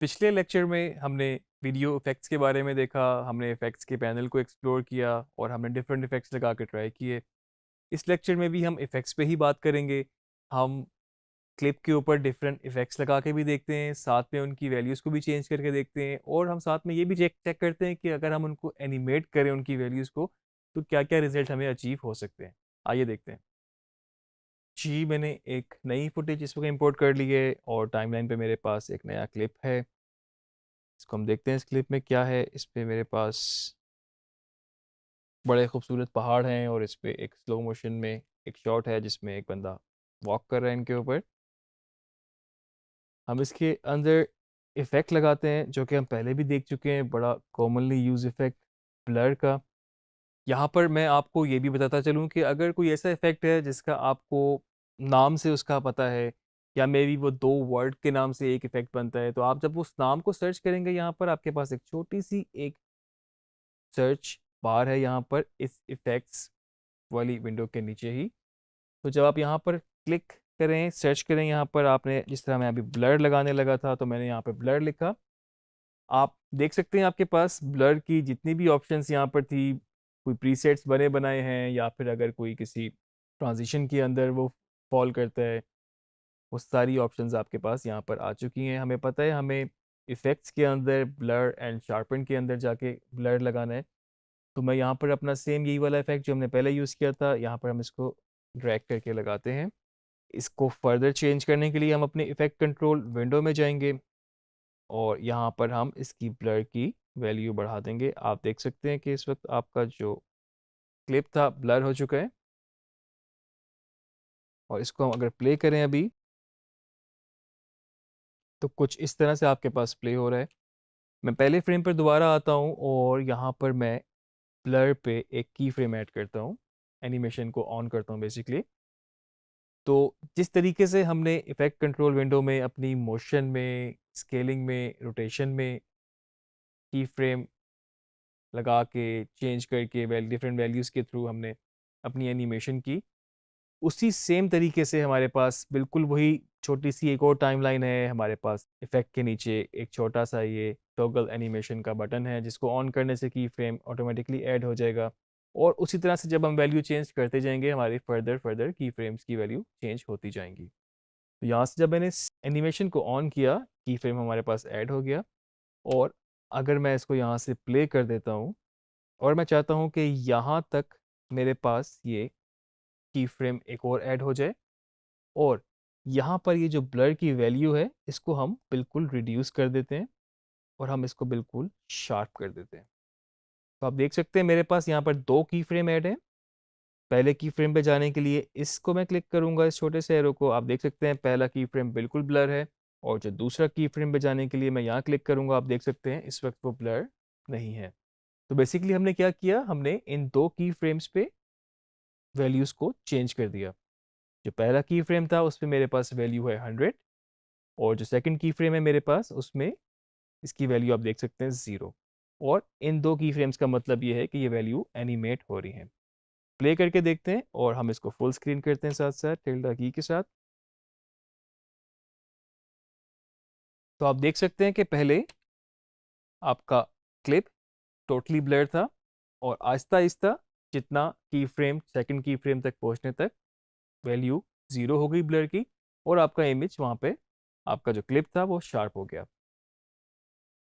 पिछले लेक्चर में हमने वीडियो इफ़ेक्ट्स के बारे में देखा, हमने इफ़ेक्ट्स के पैनल को एक्सप्लोर किया और हमने डिफरेंट इफ़ेक्ट्स लगा के ट्राई किए। इस लेक्चर में भी हम इफ़ेक्ट्स पे ही बात करेंगे। हम क्लिप के ऊपर डिफरेंट इफ़ेक्ट्स लगा के भी देखते हैं, साथ में उनकी वैल्यूज़ को भी चेंज करके देखते हैं और हम साथ में ये भी चेक चेक करते हैं कि अगर हम उनको एनिमेट करें उनकी वैल्यूज़ को, तो क्या-क्या रिज़ल्ट हमें अचीव हो सकते हैं। आइए देखते हैं। जी, मैंने एक नई फुटेज इस वक्त इंपोर्ट कर ली है और टाइमलाइन पे मेरे पास एक नया क्लिप है। इसको हम देखते हैं इस क्लिप में क्या है। इस पे मेरे पास बड़े खूबसूरत पहाड़ हैं और इस पे एक स्लो मोशन में एक शॉट है जिसमें एक बंदा वॉक कर रहा है इनके ऊपर। हम इसके अंदर इफ़ेक्ट लगाते हैं जो कि हम पहले भी देख चुके हैं, बड़ा कॉमनली यूज़ इफ़ेक्ट ब्लर का। यहाँ पर मैं आपको ये भी बताता चलूँ कि अगर कोई ऐसा इफ़ेक्ट है जिसका आपको नाम से उसका पता है या मे बी वो 2 वर्ड के नाम से एक इफ़ेक्ट बनता है, तो आप जब उस नाम को सर्च करेंगे यहाँ पर आपके पास एक छोटी-सी एक सर्च बार है यहाँ पर इस इफ़ेक्ट्स वाली विंडो के नीचे ही। तो जब आप यहाँ पर क्लिक करें, सर्च करें, यहाँ पर आपने जिस तरह मैं अभी ब्लर लगाने लगा था तो मैंने यहाँ पे ब्लर लिखा। आप देख सकते हैं आपके पास ब्लर की जितनी भी ऑप्शंस यहाँ पर थी, कोई प्रीसेट्स बने बनाए हैं या फिर अगर कोई किसी ट्रांजिशन के अंदर वो फॉल करता है, वो सारी ऑप्शंस आपके पास यहाँ पर आ चुकी हैं। हमें पता है हमें इफ़ेक्ट्स के अंदर ब्लर एंड शार्पन के अंदर जाके ब्लर लगाना है। तो मैं यहाँ पर अपना सेम यही वाला इफ़ेक्ट जो हमने पहले यूज़ किया था, यहाँ पर हम इसको ड्रैग करके लगाते हैं। इसको फर्दर चेंज करने के लिए हम अपने इफ़ेक्ट कंट्रोल विंडो में जाएँगे और यहाँ पर हम इसकी ब्लर की वैल्यू बढ़ा देंगे। आप देख सकते हैं कि इस वक़्त आपका जो क्लिप था ब्लर हो चुका है और इसको हम अगर प्ले करें अभी, तो कुछ इस तरह से आपके पास प्ले हो रहा है। मैं पहले फ्रेम पर दोबारा आता हूँ और यहाँ पर मैं ब्लर पे एक की फ्रेम ऐड करता हूँ, एनिमेशन को ऑन करता हूँ बेसिकली। तो जिस तरीके से हमने इफ़ेक्ट कंट्रोल विंडो में अपनी मोशन में, स्केलिंग में, रोटेशन में की फ्रेम लगा के, चेंज करके डिफरेंट वैल्यूज़ के थ्रू हमने अपनी एनिमेशन की, उसी सेम तरीके से हमारे पास बिल्कुल वही छोटी-सी एक और टाइमलाइन है। हमारे पास इफ़ेक्ट के नीचे एक छोटा-सा ये टॉगल एनिमेशन का बटन है जिसको ऑन करने से की फ्रेम ऑटोमेटिकली ऐड हो जाएगा और उसी तरह से जब हम वैल्यू चेंज करते जाएँगे, हमारी फर्दर की फ्रेम्स की वैल्यू चेंज होती जाएँगी। तो यहाँ से जब मैंने इस एनिमेशन को ऑन किया, की फ्रेम हमारे पास ऐड हो गया और अगर मैं इसको यहाँ से प्ले कर देता हूँ और मैं चाहता हूँ कि यहाँ तक मेरे पास ये की फ्रेम एक और ऐड हो जाए और यहाँ पर ये जो ब्लर की वैल्यू है, इसको हम बिल्कुल रिड्यूस कर देते हैं और हम इसको बिल्कुल शार्प कर देते हैं। तो आप देख सकते हैं मेरे पास यहाँ पर 2 की फ्रेम ऐड हैं। पहले की फ्रेम पे जाने के लिए इसको मैं क्लिक करूँगा, इस छोटे से एरो को। आप देख सकते हैं पहला की फ्रेम बिल्कुल ब्लर है और जो दूसरा की फ्रेम पे जाने के लिए मैं यहाँ क्लिक करूँगा, आप देख सकते हैं इस वक़्त वो ब्लर नहीं है। तो बेसिकली हमने क्या किया, हमने इन 2 की फ्रेम्स पे वैल्यूज़ को चेंज कर दिया। जो पहला की फ्रेम था उसमें मेरे पास वैल्यू है 100 और जो सेकंड की फ्रेम है मेरे पास उसमें इसकी वैल्यू आप देख सकते हैं 0 और इन 2 की फ्रेम्स का मतलब ये है कि ये वैल्यू एनिमेट हो रही है। प्ले करके देखते हैं और हम इसको फुल स्क्रीन करते हैं साथ-साथ टिल्डा की के साथ। तो आप देख सकते हैं कि पहले आपका क्लिप टोटली ब्लर था और आहिस्ता-आहिस्ता जितना की फ्रेम सेकंड की फ्रेम तक पहुँचने तक वैल्यू 0 हो गई ब्लर की और आपका इमेज वहाँ पे आपका जो क्लिप था वो शार्प हो गया।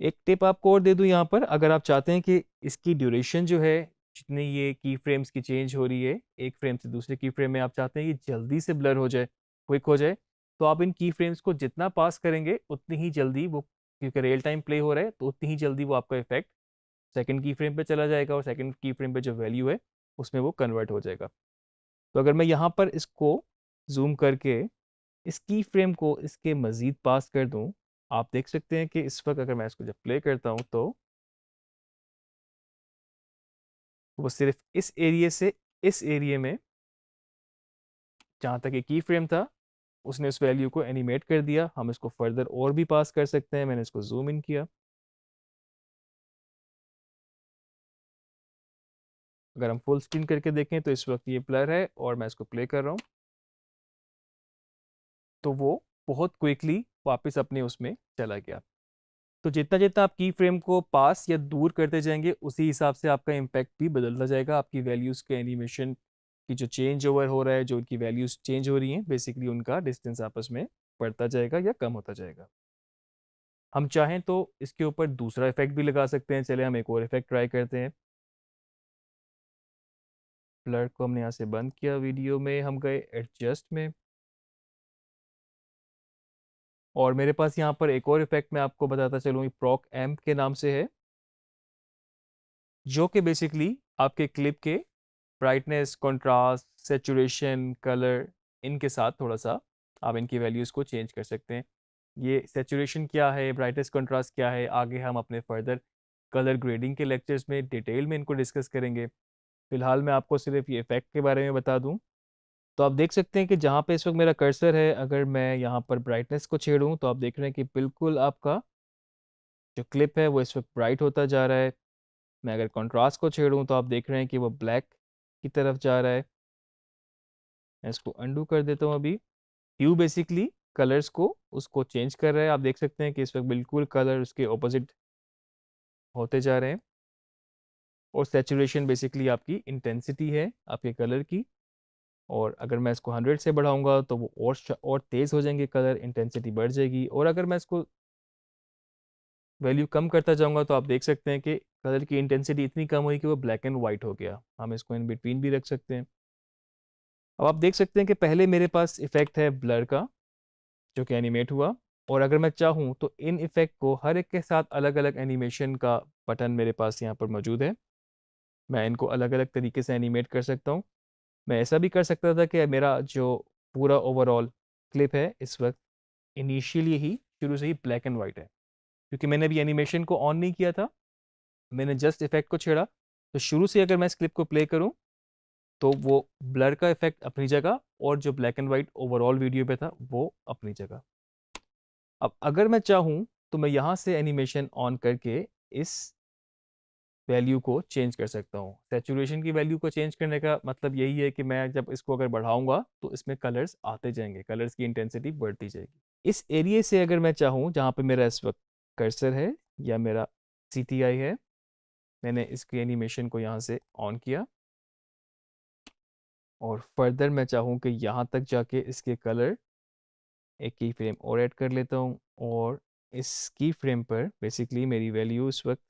एक टिप आपको और दे दूँ यहाँ पर, अगर आप चाहते हैं कि इसकी ड्यूरेशन जो है, जितनी ये की फ्रेम्स की चेंज हो रही है, एक फ्रेम से दूसरे की फ्रेम में आप चाहते हैं ये जल्दी से ब्लर हो जाए, क्विक हो जाए, तो आप इन की फ्रेम्स को जितना पास करेंगे, उतनी ही जल्दी वो, क्योंकि रियल टाइम प्ले हो रहा है, तो उतनी ही जल्दी वो आपका इफ़ेक्ट सेकंड की फ्रेम पे चला जाएगा और सेकंड की फ्रेम पे जो वैल्यू है, उसमें वो कन्वर्ट हो जाएगा। तो अगर मैं यहाँ पर इसको ज़ूम करके इस की फ्रेम को इसके मज़ीद पास कर दूँ, आप देख सकते हैं कि इस वक़्त अगर मैं इसको जब प्ले करता हूँ तो वो सिर्फ़ इस एरिये से इस एरिये में जहाँ तक ये की फ्रेम था, उसने उस वैल्यू को एनिमेट कर दिया। हम इसको फ़र्दर और भी पास कर सकते हैं। मैंने इसको ज़ूम इन किया। अगर हम फुल स्क्रीन करके देखें तो इस वक़्त ये ब्लर है और मैं इसको प्ले कर रहा हूँ, तो वो बहुत क्विकली वापस अपने उसमें चला गया। तो जितना जितना आप की फ्रेम को पास या दूर करते जाएंगे उसी हिसाब से आपका इम्पैक्ट भी बदलता जाएगा। आपकी वैल्यूज़ के एनिमेशन की जो चेंज ओवर हो रहा है, जो उनकी वैल्यूज़ चेंज हो रही हैं, बेसिकली उनका डिस्टेंस आपस में बढ़ता जाएगा या कम होता जाएगा। हम चाहें तो इसके ऊपर दूसरा इफेक्ट भी लगा सकते हैं। चले हम एक और इफेक्ट ट्राई करते हैं। ब्लर को हमने यहाँ से बंद किया, वीडियो में हम गए एडजस्ट में, और मेरे पास यहाँ पर एक और इफेक्ट मैं आपको बताता चलूँ, प्रॉक एम्प के नाम से है, जो कि बेसिकली आपके क्लिप के ब्राइटनेस, कंट्रास्ट, सैचुरेशन, कलर, इनके साथ थोड़ा सा आप इनकी वैल्यूज़ को चेंज कर सकते हैं। ये सैचुरेशन क्या है, ब्राइटनेस कंट्रास्ट क्या है, आगे हम अपने फर्दर कलर ग्रेडिंग के लेक्चर्स में डिटेल में इनको डिस्कस करेंगे। फिलहाल मैं आपको सिर्फ ये इफेक्ट के बारे में बता दूं। तो आप देख सकते हैं कि जहाँ पे इस वक्त मेरा कर्सर है, अगर मैं यहाँ पर ब्राइटनेस को छेड़ूं तो आप देख रहे हैं कि बिल्कुल आपका जो क्लिप है वो इस वक्त ब्राइट होता जा रहा है। मैं अगर कंट्रास्ट को छेड़ूं तो आप देख रहे हैं कि वो ब्लैक की तरफ जा रहा है। मैं इसको अंडू कर देता हूँ अभी। ह्यू बेसिकली कलर्स को उसको चेंज कर रहा है। आप देख सकते हैं कि इस वक्त बिल्कुल कलर उसके ऑपोजिट होते जा रहे हैं। और सैचुरेशन बेसिकली आपकी इंटेंसिटी है आपके कलर की, और अगर मैं इसको 100 से बढ़ाऊंगा तो वो और तेज़ हो जाएंगे, कलर इंटेंसिटी बढ़ जाएगी। और अगर मैं इसको वैल्यू कम करता जाऊंगा तो आप देख सकते हैं कि कलर की इंटेंसिटी इतनी कम हुई कि वो ब्लैक एंड वाइट हो गया। हम इसको इन बिटवीन भी रख सकते हैं। अब आप देख सकते हैं कि पहले मेरे पास इफेक्ट है ब्लर का, जो कि एनिमेट हुआ, और अगर मैं चाहूँ तो इन इफेक्ट को हर एक के साथ अलग अलग एनिमेशन का बटन मेरे पास यहाँ पर मौजूद है। मैं इनको अलग अलग तरीके से एनिमेट कर सकता हूँ। मैं ऐसा भी कर सकता था कि मेरा जो पूरा ओवरऑल क्लिप है इस वक्त इनिशियली ही शुरू से ही ब्लैक एंड वाइट है, क्योंकि मैंने अभी एनिमेशन को ऑन नहीं किया था, मैंने जस्ट इफेक्ट को छेड़ा। तो शुरू से अगर मैं इस क्लिप को प्ले करूं तो वो ब्लर का इफेक्ट अपनी जगह और जो black and white overall video पे था वो अपनी जगह। अब अगर मैं चाहूं तो मैं यहाँ से एनिमेशन ऑन करके इस वैल्यू को चेंज कर सकता हूँ। सैचुरेशन की वैल्यू को चेंज करने का मतलब यही है कि मैं जब इसको अगर बढ़ाऊंगा तो इसमें कलर्स आते जाएंगे, कलर्स की इंटेंसिटी बढ़ती जाएगी। इस एरिया से अगर मैं चाहूँ जहाँ पे मेरा इस वक्त कर्सर है या मेरा CTI है, मैंने इसकी एनिमेशन को यहाँ से ऑन किया, और फर्दर मैं चाहूँ कि यहाँ तक जाके इसके कलर एक की फ्रेम और ऐड कर लेता हूँ, और इस की फ्रेम पर बेसिकली मेरी वैल्यू इस वक्त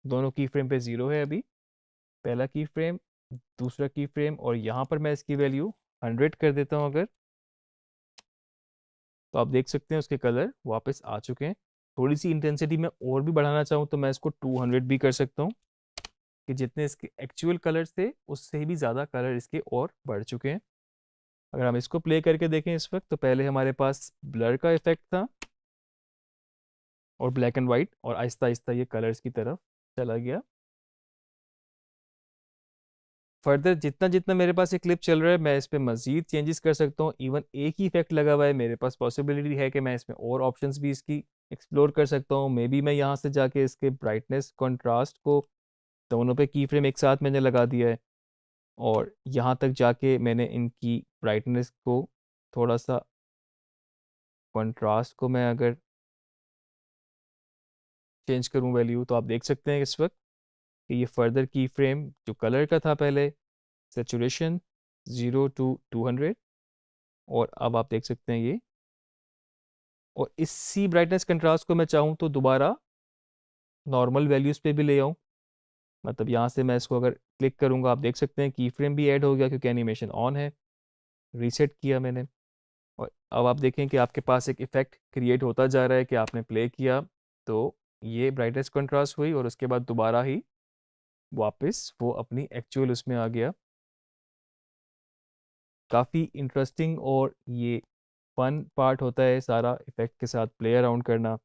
दोनों की फ्रेम पे 0 है अभी, पहला की फ्रेम, दूसरा की फ्रेम, और यहाँ पर मैं इसकी वैल्यू 100 कर देता हूँ अगर, तो आप देख सकते हैं उसके कलर वापस आ चुके हैं। थोड़ी सी इंटेंसिटी में और भी बढ़ाना चाहूँ तो मैं इसको 200 भी कर सकता हूँ, कि जितने इसके एक्चुअल कलर्स थे उससे भी ज़्यादा कलर इसके और बढ़ चुके हैं। अगर हम इसको प्ले करके देखें इस वक्त, तो पहले हमारे पास ब्लर का इफेक्ट था और ब्लैक एंड वाइट, और आहिस्ता आहिस्ता ये कलर्स की तरफ चला गया। फर्दर जितना जितना मेरे पास ये क्लिप चल रहा है मैं इस पर मज़ीद चेंजेस कर सकता हूँ। इवन एक ही इफेक्ट लगा हुआ है, मेरे पास पॉसिबिलिटी है कि मैं इसमें और ऑप्शंस भी इसकी एक्सप्लोर कर सकता हूँ। मे बी मैं यहाँ से जाके इसके ब्राइटनेस कंट्रास्ट को दोनों पे की फ्रेम एक साथ मैंने लगा दिया है, और यहाँ तक जाके मैंने इनकी ब्राइटनेस को थोड़ा सा, कंट्रास्ट को मैं अगर चेंज करूँ वैल्यू, तो आप देख सकते हैं इस वक्त कि ये फर्दर की फ्रेम जो कलर का था पहले, सेचुरेशन 0 to 200, और अब आप देख सकते हैं ये, और इसी ब्राइटनेस कंट्रास्ट को मैं चाहूँ तो दोबारा नॉर्मल वैल्यूज़ पे भी ले आऊँ। मतलब यहाँ से मैं इसको अगर क्लिक करूँगा, आप देख सकते हैं की फ्रेम भी ऐड हो गया क्योंकि एनिमेशन ऑन है, रीसेट किया मैंने, और अब आप देखें कि आपके पास एक इफ़ेक्ट क्रिएट होता जा रहा है कि आपने प्ले किया तो ये ब्राइटनेस कंट्रास्ट हुई, और उसके बाद दोबारा ही वापस वो अपनी एक्चुअल उसमें आ गया। काफ़ी इंटरेस्टिंग और ये फन पार्ट होता है सारा इफ़ेक्ट के साथ प्ले अराउंड करना।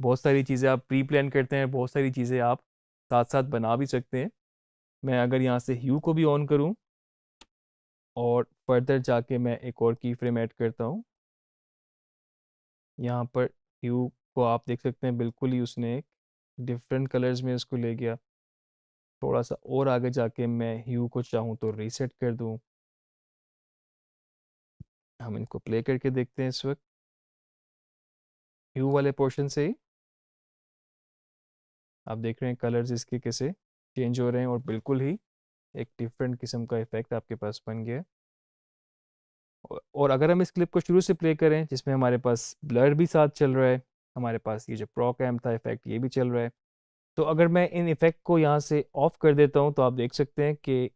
बहुत सारी चीज़ें आप प्री प्लान करते हैं, बहुत सारी चीज़ें आप साथ साथ बना भी सकते हैं। मैं अगर यहाँ से ह्यू को भी ऑन करूँ और फर्दर जाके मैं एक और की फ्रेम ऐड करता हूँ, यहाँ पर ह्यू को आप देख सकते हैं बिल्कुल ही उसने एक डिफरेंट कलर्स में उसको ले गया। थोड़ा सा और आगे जाके मैं ह्यू को चाहूँ तो रीसेट कर दूँ। हम इनको प्ले करके देखते हैं इस वक्त ह्यू वाले पोर्शन से ही। आप देख रहे हैं कलर्स इसके कैसे चेंज हो रहे हैं और बिल्कुल ही एक डिफरेंट किस्म का इफ़ेक्ट आपके पास बन गया है। और अगर हम इस क्लिप को शुरू से प्ले करें जिसमें हमारे पास ब्लर भी साथ चल रहा है, हमारे पास ये जो प्रो कैम था इफ़ेक्ट ये भी चल रहा है। तो अगर मैं इन इफ़ेक्ट को यहाँ से ऑफ कर देता हूँ तो आप देख सकते हैं कि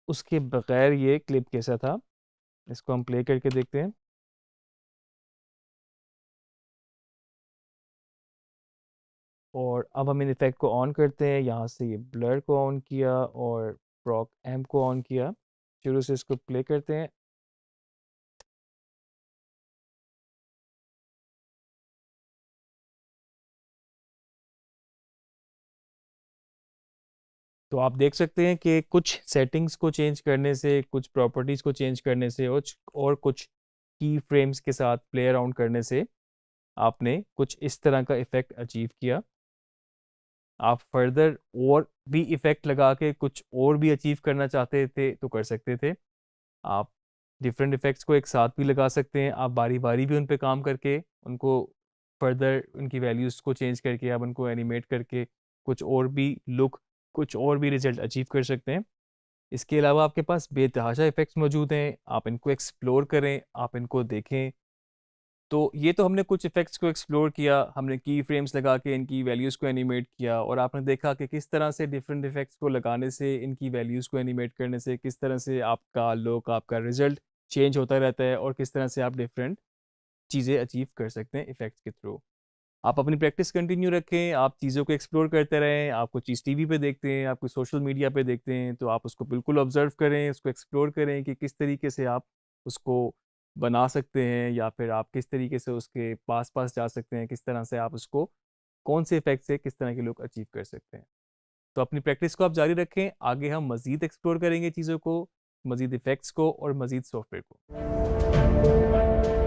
उसके बगैर ये क्लिप कैसा था। इसको हम प्ले करके देखते हैं। और अब हम इन इफ़ेक्ट को ऑन करते हैं, यहाँ से ये ब्लर को ऑन किया और प्रो कैम को ऑन किया। शुरू से इसको प्ले करते हैं। तो आप देख सकते हैं कि कुछ सेटिंग्स को चेंज करने से, कुछ प्रॉपर्टीज़ को चेंज करने से और कुछ की फ्रेम्स के साथ प्ले अराउंड करने से आपने कुछ इस तरह का इफ़ेक्ट अचीव किया। आप फर्दर और भी इफ़ेक्ट लगा के कुछ और भी अचीव करना चाहते थे तो कर सकते थे। आप डिफरेंट इफ़ेक्ट्स को एक साथ भी लगा सकते हैं। आप बारी-बारी भी उन पे काम करके उनको फर्दर उनकी वैल्यूज़ को चेंज करके आप उनको एनिमेट करके कुछ और भी लुक, कुछ और भी रिज़ल्ट अचीव कर सकते हैं। इसके अलावा आपके पास बेतहाशा इफ़ेक्ट्स मौजूद हैं। आप इनको एक्सप्लोर करें, आप इनको देखें। तो ये तो हमने कुछ इफ़ेक्ट्स को एक्सप्लोर किया, हमने की फ्रेम्स लगा के इनकी वैल्यूज़ को एनिमेट किया और आपने देखा कि किस तरह से डिफरेंट इफ़ेक्ट्स को लगाने से, इनकी वैल्यूज़ को एनिमेट करने से किस तरह से आपका लुक, आपका रिज़ल्ट चेंज होता रहता है और किस तरह से आप डिफरेंट चीज़ें अचीव कर सकते हैं इफ़ेक्ट्स के थ्रू। आप अपनी प्रैक्टिस कंटिन्यू रखें, आप चीज़ों को एक्सप्लोर करते रहें, आप कोई चीज़ टीवी पे देखते हैं, आप कोई सोशल मीडिया पे देखते हैं, तो आप उसको बिल्कुल ऑब्ज़र्व करें, उसको एक्सप्लोर करें कि किस तरीके से आप उसको बना सकते हैं या फिर आप किस तरीके से उसके पास-पास जा सकते हैं, किस तरह से आप उसको कौन से इफ़ेक्ट से किस तरह के लुक अचीव कर सकते हैं। तो अपनी प्रैक्टिस को आप जारी रखें, आगे हम मज़ीद एक्सप्लोर करेंगे चीज़ों को, मज़ीद इफ़ेक्ट्स को और मज़ीद सॉफ्टवेयर को।